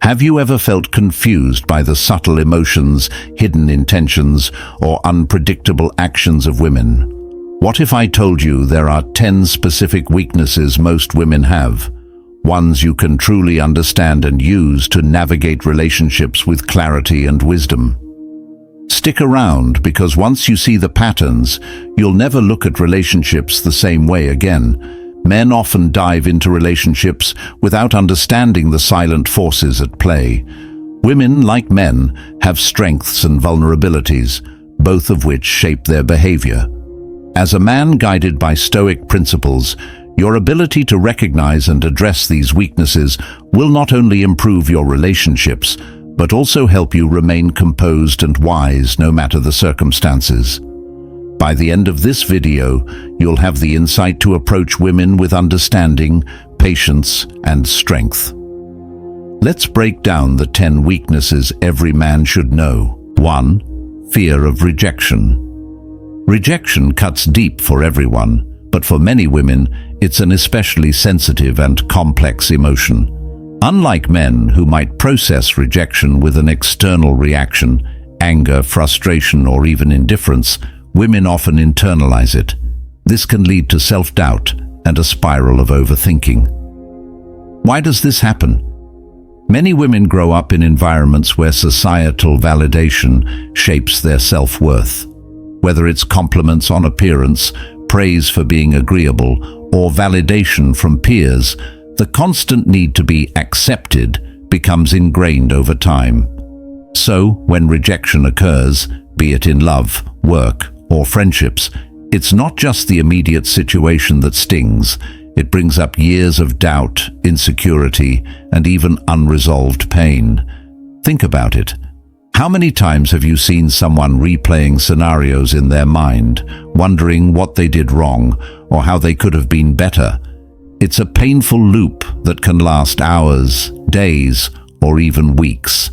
Have you ever felt confused by the subtle emotions, hidden intentions, or unpredictable actions of women? What if I told you there are 10 specific weaknesses most women have? Ones you can truly understand and use to navigate relationships with clarity and wisdom. Stick around, because once you see the patterns, you'll never look at relationships the same way again. Men often dive into relationships without understanding the silent forces at play. Women, like men, have strengths and vulnerabilities, both of which shape their behavior. As a man guided by Stoic principles, your ability to recognize and address these weaknesses will not only improve your relationships, but also help you remain composed and wise no matter the circumstances. By the end of this video, you'll have the insight to approach women with understanding, patience, and strength. Let's break down the 10 weaknesses every man should know. 1. Fear of rejection. Rejection cuts deep for everyone, but for many women, it's an especially sensitive and complex emotion. Unlike men who might process rejection with an external reaction, anger, frustration, or even indifference, women often internalize it. This can lead to self-doubt and a spiral of overthinking. Why does this happen? Many women grow up in environments where societal validation shapes their self-worth. Whether it's compliments on appearance, praise for being agreeable, or validation from peers, the constant need to be accepted becomes ingrained over time. So, when rejection occurs, be it in love, work, or friendships, it's not just the immediate situation that stings. It brings up years of doubt, insecurity, and even unresolved pain. Think about it. How many times have you seen someone replaying scenarios in their mind, wondering what they did wrong or how they could have been better? It's a painful loop that can last hours, days, or even weeks.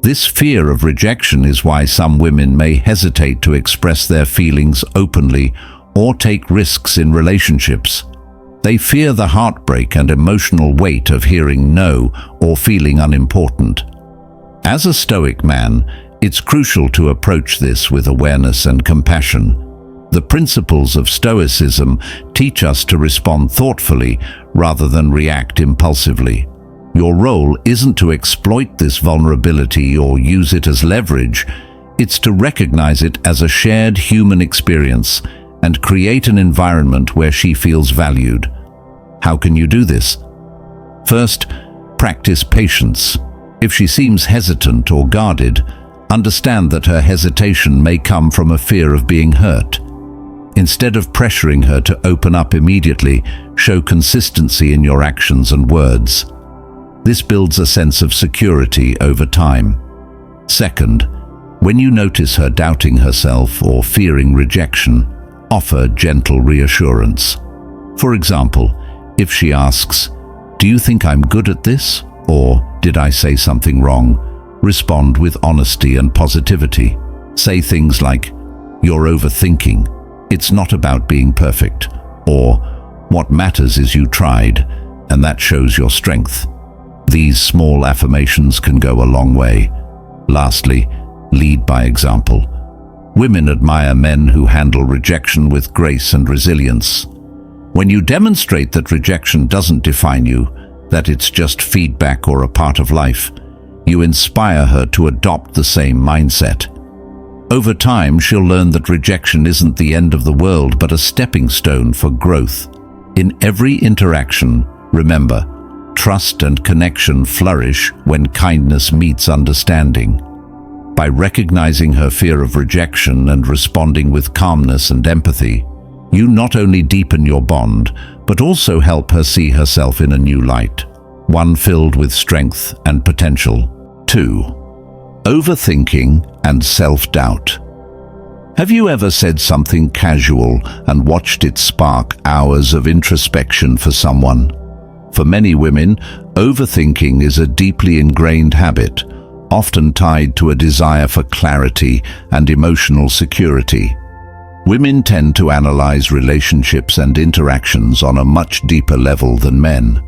This fear of rejection is why some women may hesitate to express their feelings openly or take risks in relationships. They fear the heartbreak and emotional weight of hearing no or feeling unimportant. As a Stoic man, it's crucial to approach this with awareness and compassion. The principles of Stoicism teach us to respond thoughtfully rather than react impulsively. Your role isn't to exploit this vulnerability or use it as leverage. It's to recognize it as a shared human experience and create an environment where she feels valued. How can you do this? First, practice patience. If she seems hesitant or guarded, understand that her hesitation may come from a fear of being hurt. Instead of pressuring her to open up immediately, show consistency in your actions and words. This builds a sense of security over time. Second, when you notice her doubting herself or fearing rejection, offer gentle reassurance. For example, if she asks, "Do you think I'm good at this?" or "Did I say something wrong?" respond with honesty and positivity. Say things like, "You're overthinking. It's not about being perfect." Or, "What matters is you tried, and that shows your strength." These small affirmations can go a long way. Lastly, lead by example. Women admire men who handle rejection with grace and resilience. When you demonstrate that rejection doesn't define you, that it's just feedback or a part of life, you inspire her to adopt the same mindset. Over time, she'll learn that rejection isn't the end of the world, but a stepping stone for growth. In every interaction, remember, trust and connection flourish when kindness meets understanding. By recognizing her fear of rejection and responding with calmness and empathy, you not only deepen your bond, but also help her see herself in a new light, one filled with strength and potential. 2. Overthinking and self-doubt. Have you ever said something casual and watched it spark hours of introspection for someone? For many women, overthinking is a deeply ingrained habit, often tied to a desire for clarity and emotional security. Women tend to analyze relationships and interactions on a much deeper level than men.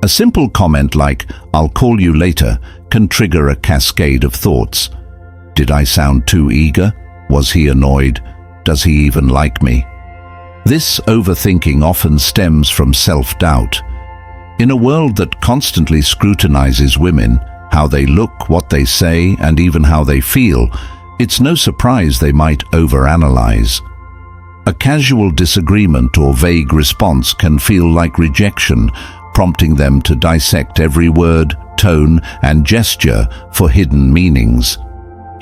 A simple comment like, "I'll call you later," can trigger a cascade of thoughts. Did I sound too eager? Was he annoyed? Does he even like me? This overthinking often stems from self-doubt. In a world that constantly scrutinizes women, how they look, what they say, and even how they feel, it's no surprise they might overanalyze. A casual disagreement or vague response can feel like rejection, prompting them to dissect every word, tone, and gesture for hidden meanings.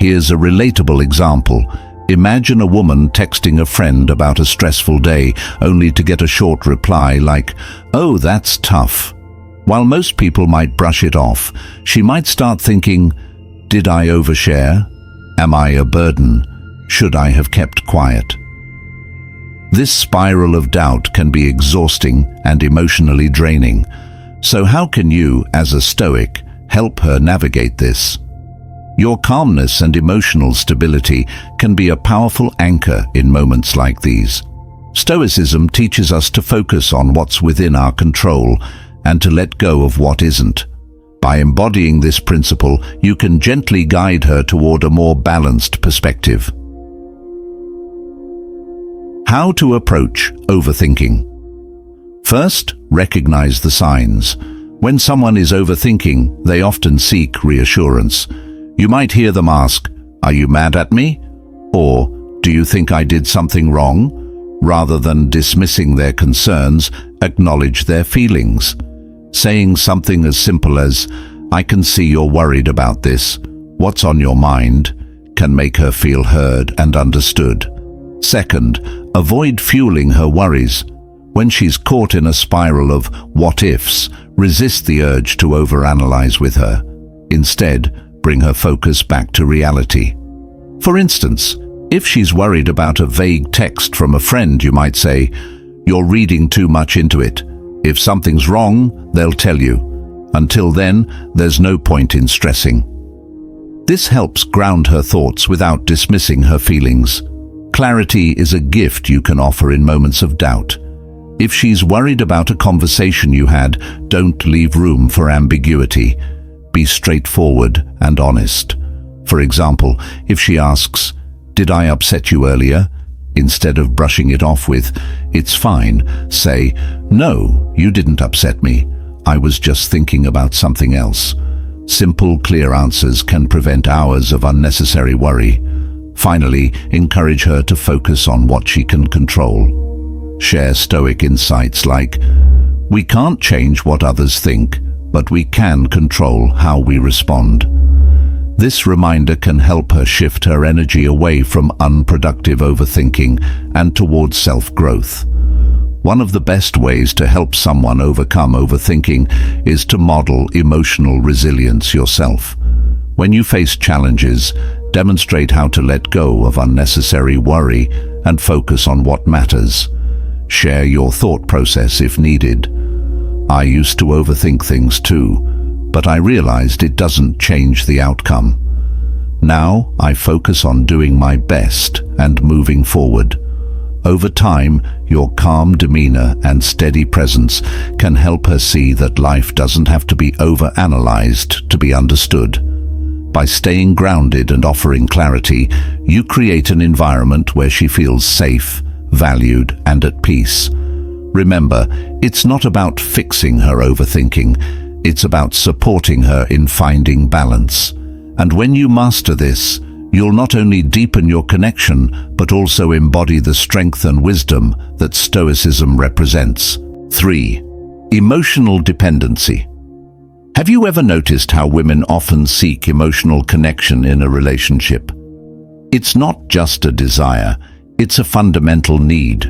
Here's a relatable example. Imagine a woman texting a friend about a stressful day, only to get a short reply like, "Oh, that's tough." While most people might brush it off, she might start thinking, "Did I overshare? Am I a burden? Should I have kept quiet?" This spiral of doubt can be exhausting and emotionally draining. So how can you, as a Stoic, help her navigate this? Your calmness and emotional stability can be a powerful anchor in moments like these. Stoicism teaches us to focus on what's within our control and to let go of what isn't. By embodying this principle, you can gently guide her toward a more balanced perspective. How to approach overthinking. First, recognize the signs. When someone is overthinking, they often seek reassurance. You might hear them ask, "Are you mad at me?" Or, "Do you think I did something wrong?" Rather than dismissing their concerns, acknowledge their feelings. Saying something as simple as, "I can see you're worried about this. What's on your mind?" can make her feel heard and understood. Second, avoid fueling her worries. When she's caught in a spiral of what-ifs, resist the urge to overanalyze with her. Instead, bring her focus back to reality. For instance, if she's worried about a vague text from a friend, you might say, "You're reading too much into it. If something's wrong, they'll tell you. Until then, there's no point in stressing." This helps ground her thoughts without dismissing her feelings. Clarity is a gift you can offer in moments of doubt. If she's worried about a conversation you had, don't leave room for ambiguity. Be straightforward and honest. For example, if she asks, "Did I upset you earlier?" Instead of brushing it off with, "It's fine," say, "No, you didn't upset me. I was just thinking about something else." Simple, clear answers can prevent hours of unnecessary worry. Finally, encourage her to focus on what she can control. Share Stoic insights like, "We can't change what others think, but we can control how we respond." This reminder can help her shift her energy away from unproductive overthinking and towards self-growth. One of the best ways to help someone overcome overthinking is to model emotional resilience yourself. When you face challenges, demonstrate how to let go of unnecessary worry and focus on what matters. Share your thought process if needed. "I used to overthink things too, but I realized it doesn't change the outcome. Now I focus on doing my best and moving forward." Over time, your calm demeanor and steady presence can help her see that life doesn't have to be overanalyzed to be understood. By staying grounded and offering clarity, you create an environment where she feels safe, valued, and at peace. Remember, it's not about fixing her overthinking. It's about supporting her in finding balance. And when you master this, you'll not only deepen your connection, but also embody the strength and wisdom that Stoicism represents. 3. Emotional dependency. Have you ever noticed how women often seek emotional connection in a relationship? It's not just a desire, it's a fundamental need.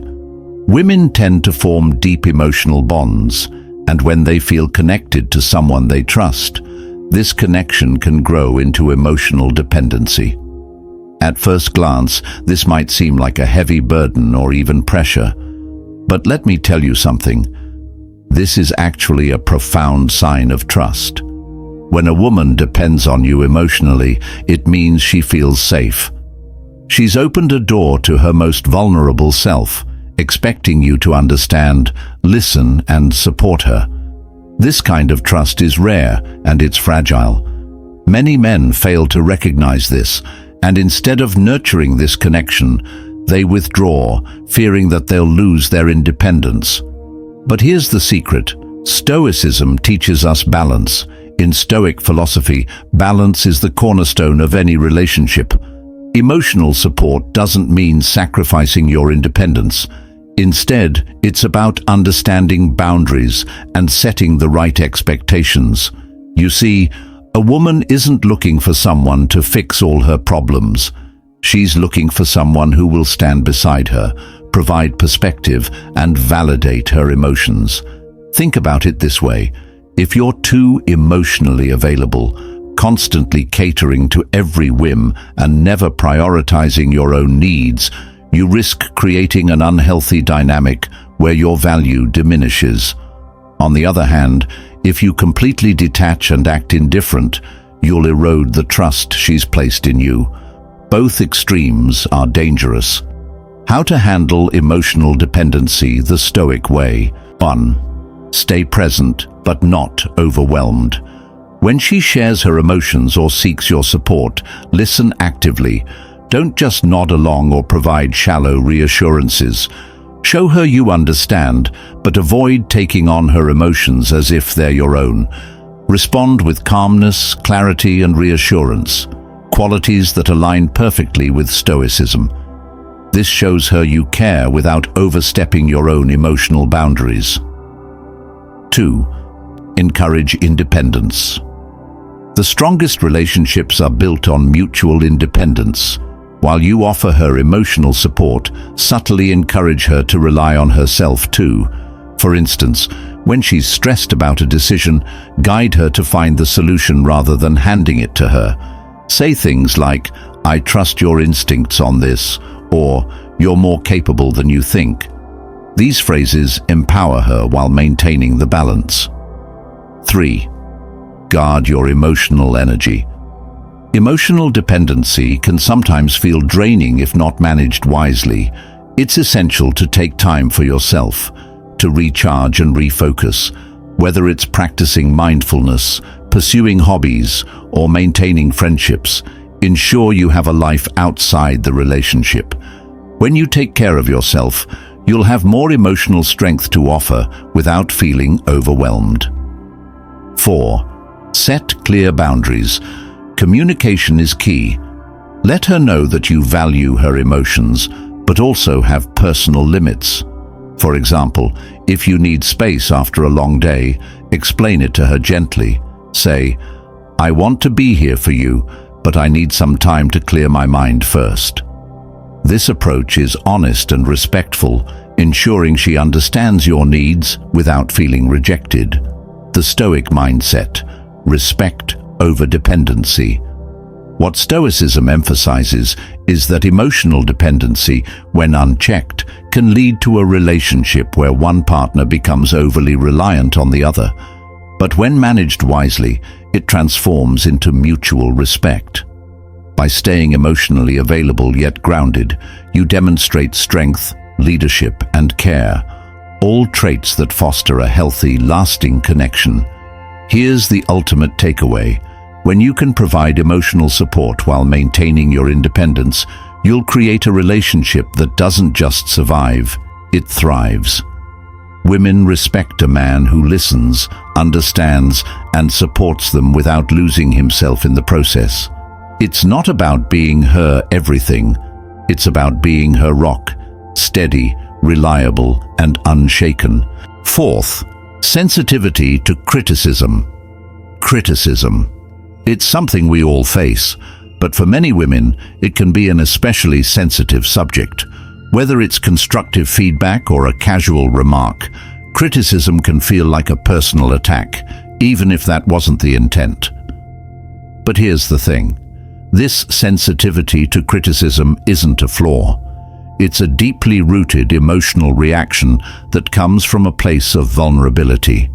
Women tend to form deep emotional bonds, and when they feel connected to someone they trust, this connection can grow into emotional dependency. At first glance, this might seem like a heavy burden or even pressure. But let me tell you something. This is actually a profound sign of trust. When a woman depends on you emotionally, it means she feels safe. She's opened a door to her most vulnerable self, expecting you to understand, listen, and support her. This kind of trust is rare and it's fragile. Many men fail to recognize this, and instead of nurturing this connection, they withdraw, fearing that they'll lose their independence. But here's the secret. Stoicism teaches us balance. In Stoic philosophy, balance is the cornerstone of any relationship. Emotional support doesn't mean sacrificing your independence. Instead, it's about understanding boundaries and setting the right expectations. You see, a woman isn't looking for someone to fix all her problems. She's looking for someone who will stand beside her, provide perspective, and validate her emotions. Think about it this way. If you're too emotionally available, constantly catering to every whim and never prioritizing your own needs, you risk creating an unhealthy dynamic where your value diminishes. On the other hand, if you completely detach and act indifferent, you'll erode the trust she's placed in you. Both extremes are dangerous. How to handle emotional dependency the Stoic way. 1. Stay present, but not overwhelmed. When she shares her emotions or seeks your support, listen actively. Don't just nod along or provide shallow reassurances. Show her you understand, but avoid taking on her emotions as if they're your own. Respond with calmness, clarity, and reassurance, qualities that align perfectly with Stoicism. This shows her you care without overstepping your own emotional boundaries. 2. Encourage independence. The strongest relationships are built on mutual independence. While you offer her emotional support, subtly encourage her to rely on herself too. For instance, when she's stressed about a decision, guide her to find the solution rather than handing it to her. Say things like, "I trust your instincts on this," or "You're more capable than you think." These phrases empower her while maintaining the balance. 3. Guard your emotional energy. Emotional dependency can sometimes feel draining if not managed wisely. It's essential to take time for yourself, to recharge and refocus. Whether it's practicing mindfulness, pursuing hobbies, or maintaining friendships, ensure you have a life outside the relationship. When you take care of yourself, you'll have more emotional strength to offer without feeling overwhelmed. 4. Set clear boundaries. Communication is key. Let her know that you value her emotions, but also have personal limits. For example, if you need space after a long day, explain it to her gently. Say, "I want to be here for you, but I need some time to clear my mind first." This approach is honest and respectful, ensuring she understands your needs without feeling rejected. The Stoic mindset: respect over dependency. What Stoicism emphasizes is that emotional dependency, when unchecked, can lead to a relationship where one partner becomes overly reliant on the other. But when managed wisely, it transforms into mutual respect. By staying emotionally available yet grounded, you demonstrate strength, leadership, and care, all traits that foster a healthy, lasting connection. Here's the ultimate takeaway. When you can provide emotional support while maintaining your independence, you'll create a relationship that doesn't just survive, it thrives. Women respect a man who listens, understands, and supports them without losing himself in the process. It's not about being her everything. It's about being her rock, steady, reliable, and unshaken. 4th, sensitivity to criticism. Criticism. It's something we all face, but for many women, it can be an especially sensitive subject. Whether it's constructive feedback or a casual remark, criticism can feel like a personal attack, even if that wasn't the intent. But here's the thing. This sensitivity to criticism isn't a flaw. It's a deeply rooted emotional reaction that comes from a place of vulnerability.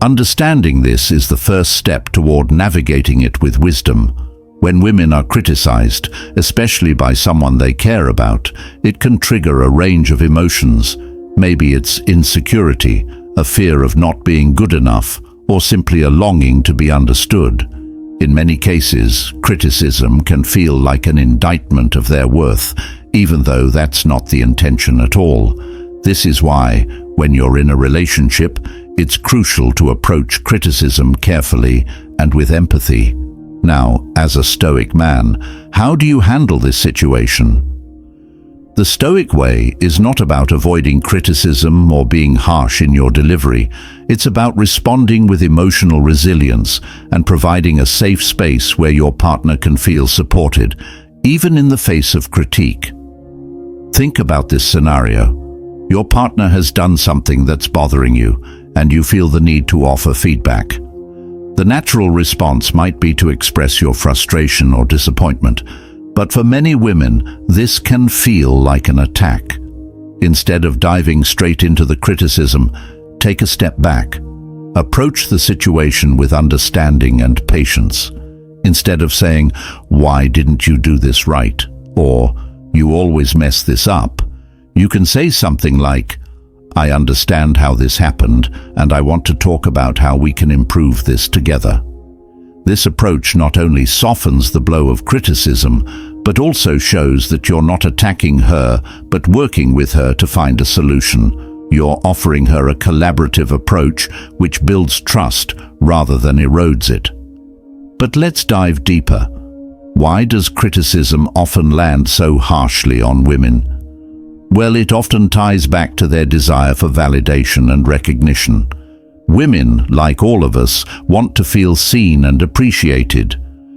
Understanding this is the first step toward navigating it with wisdom. When women are criticized, especially by someone they care about, it can trigger a range of emotions. Maybe it's insecurity, a fear of not being good enough, or simply a longing to be understood. In many cases, criticism can feel like an indictment of their worth, even though that's not the intention at all. This is why, when you're in a relationship, it's crucial to approach criticism carefully and with empathy. Now, as a Stoic man, how do you handle this situation? The Stoic way is not about avoiding criticism or being harsh in your delivery. It's about responding with emotional resilience and providing a safe space where your partner can feel supported, even in the face of critique. Think about this scenario. Your partner has done something that's bothering you, and you feel the need to offer feedback. The natural response might be to express your frustration or disappointment, but for many women, this can feel like an attack. Instead of diving straight into the criticism, take a step back. Approach the situation with understanding and patience. Instead of saying, "Why didn't you do this right?" or "You always mess this up," you can say something like, "I understand how this happened, and I want to talk about how we can improve this together." This approach not only softens the blow of criticism, but also shows that you're not attacking her, but working with her to find a solution. You're offering her a collaborative approach which builds trust rather than erodes it. But let's dive deeper. Why does criticism often land so harshly on women? Well, it often ties back to their desire for validation and recognition. Women, like all of us, want to feel seen and appreciated.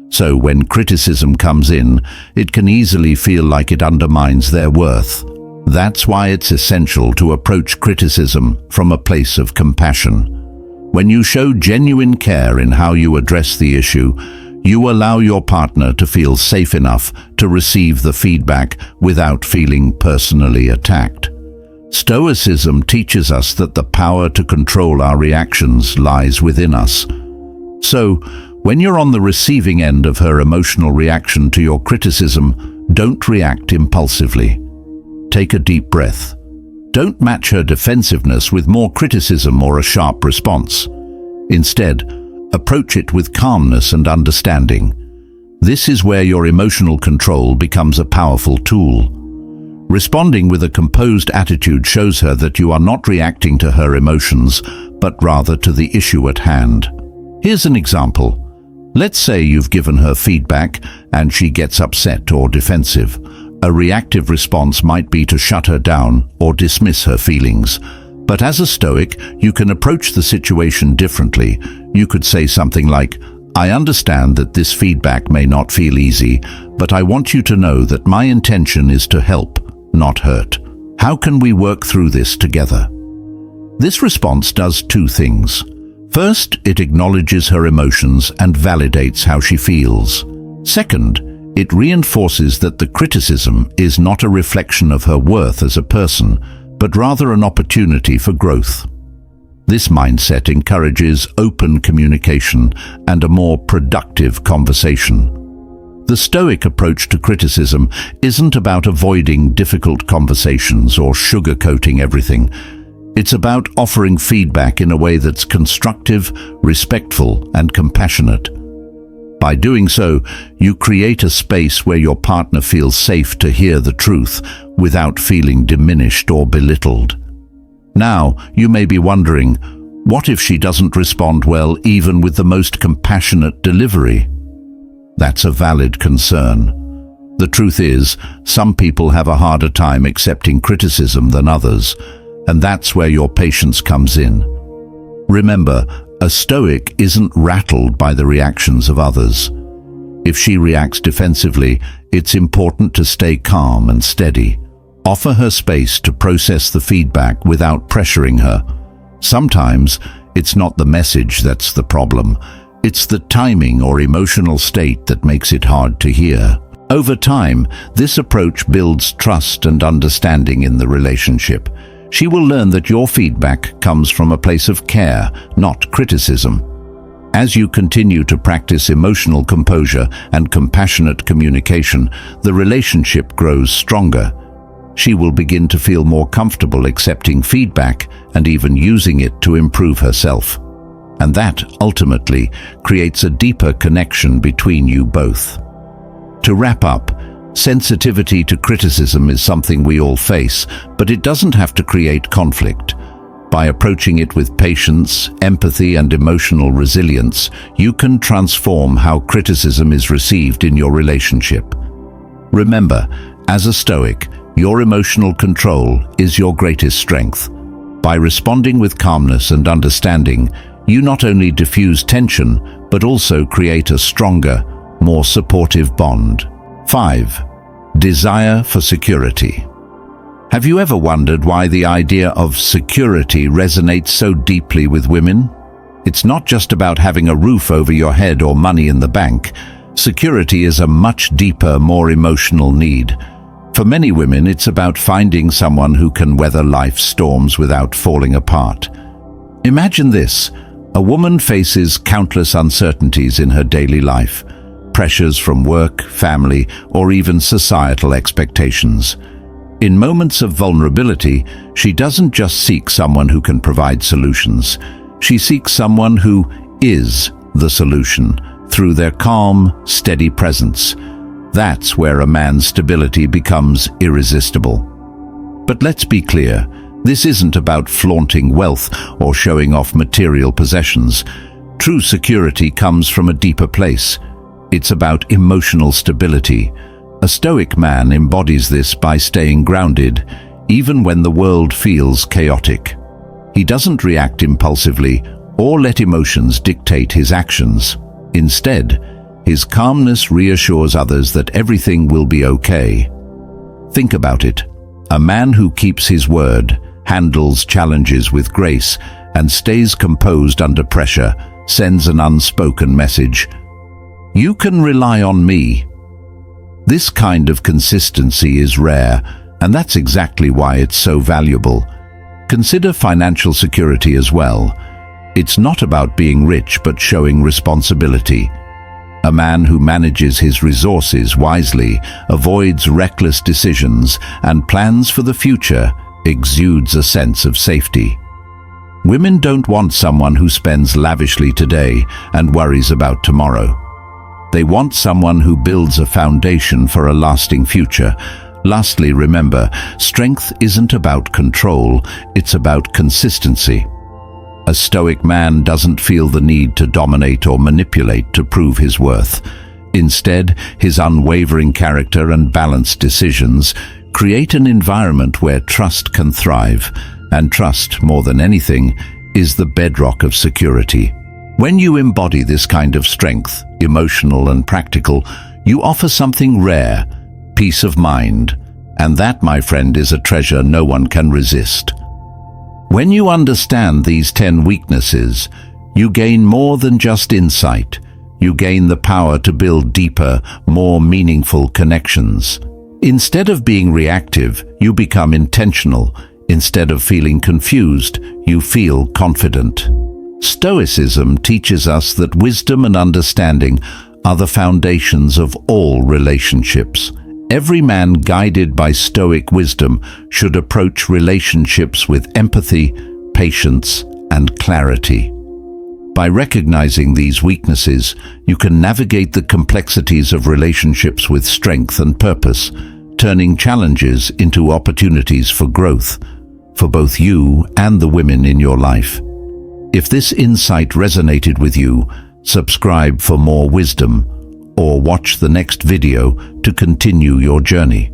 So when criticism comes in, it can easily feel like it undermines their worth. That's why it's essential to approach criticism from a place of compassion. When you show genuine care in how you address the issue, you allow your partner to feel safe enough to receive the feedback without feeling personally attacked. Stoicism teaches us that the power to control our reactions lies within us. So, when you're on the receiving end of her emotional reaction to your criticism, don't react impulsively. Take a deep breath. Don't match her defensiveness with more criticism or a sharp response. Instead, approach it with calmness and understanding. This is where your emotional control becomes a powerful tool. Responding with a composed attitude shows her that you are not reacting to her emotions, but rather to the issue at hand. Here's an example. Let's say you've given her feedback and she gets upset or defensive. A reactive response might be to shut her down or dismiss her feelings. But as a Stoic, you can approach the situation differently. You could say something like, "I understand that this feedback may not feel easy, but I want you to know that my intention is to help, not hurt. How can we work through this together?" This response does two things. First, it acknowledges her emotions and validates how she feels. Second, it reinforces that the criticism is not a reflection of her worth as a person, but rather an opportunity for growth. This mindset encourages open communication and a more productive conversation. The Stoic approach to criticism isn't about avoiding difficult conversations or sugarcoating everything. It's about offering feedback in a way that's constructive, respectful, and compassionate. By doing so, you create a space where your partner feels safe to hear the truth without feeling diminished or belittled. Now, you may be wondering, what if she doesn't respond well even with the most compassionate delivery? That's a valid concern. The truth is, some people have a harder time accepting criticism than others, and that's where your patience comes in. Remember, a Stoic isn't rattled by the reactions of others. If she reacts defensively, it's important to stay calm and steady. Offer her space to process the feedback without pressuring her. Sometimes, it's not the message that's the problem. It's the timing or emotional state that makes it hard to hear. Over time, this approach builds trust and understanding in the relationship. She will learn that your feedback comes from a place of care, not criticism. As you continue to practice emotional composure and compassionate communication, the relationship grows stronger. she will begin to feel more comfortable accepting feedback and even using it to improve herself. And that, ultimately, creates a deeper connection between you both. To wrap up, sensitivity to criticism is something we all face, but it doesn't have to create conflict. By approaching it with patience, empathy, and emotional resilience, you can transform how criticism is received in your relationship. Remember, as a Stoic, your emotional control is your greatest strength. By responding with calmness and understanding, you not only diffuse tension, but also create a stronger, more supportive bond. 5. Desire for security. Have you ever wondered why the idea of security resonates so deeply with women? It's not just about having a roof over your head or money in the bank. Security is a much deeper, more emotional need. For many women, it's about finding someone who can weather life's storms without falling apart. Imagine this: a woman faces countless uncertainties in her daily life, pressures from work, family, or even societal expectations. In moments of vulnerability, she doesn't just seek someone who can provide solutions. She seeks someone who is the solution through their calm, steady presence. That's where a man's stability becomes irresistible. But let's be clear, this isn't about flaunting wealth or showing off material possessions. True security comes from a deeper place. It's about emotional stability. A Stoic man embodies this by staying grounded, even when the world feels chaotic. He doesn't react impulsively or let emotions dictate his actions. Instead, his calmness reassures others that everything will be okay. Think about it. A man who keeps his word, handles challenges with grace, and stays composed under pressure sends an unspoken message. You can rely on me. This kind of consistency is rare, and that's exactly why it's so valuable. Consider financial security as well. It's not about being rich, but showing responsibility. A man who manages his resources wisely, avoids reckless decisions, and plans for the future exudes a sense of safety. Women don't want someone who spends lavishly today and worries about tomorrow. They want someone who builds a foundation for a lasting future. Lastly, remember, strength isn't about control, it's about consistency. A Stoic man doesn't feel the need to dominate or manipulate to prove his worth. Instead, his unwavering character and balanced decisions create an environment where trust can thrive, and trust, more than anything, is the bedrock of security. When you embody this kind of strength, emotional and practical, you offer something rare, peace of mind, and that, my friend, is a treasure no one can resist. When you understand these 10 weaknesses, you gain more than just insight. You gain the power to build deeper, more meaningful connections. Instead of being reactive, you become intentional. Instead of feeling confused, you feel confident. Stoicism teaches us that wisdom and understanding are the foundations of all relationships. Every man guided by Stoic wisdom should approach relationships with empathy, patience, and clarity. By recognizing these weaknesses, you can navigate the complexities of relationships with strength and purpose, turning challenges into opportunities for growth, for both you and the women in your life. If this insight resonated with you, subscribe for more wisdom, or watch the next video to continue your journey.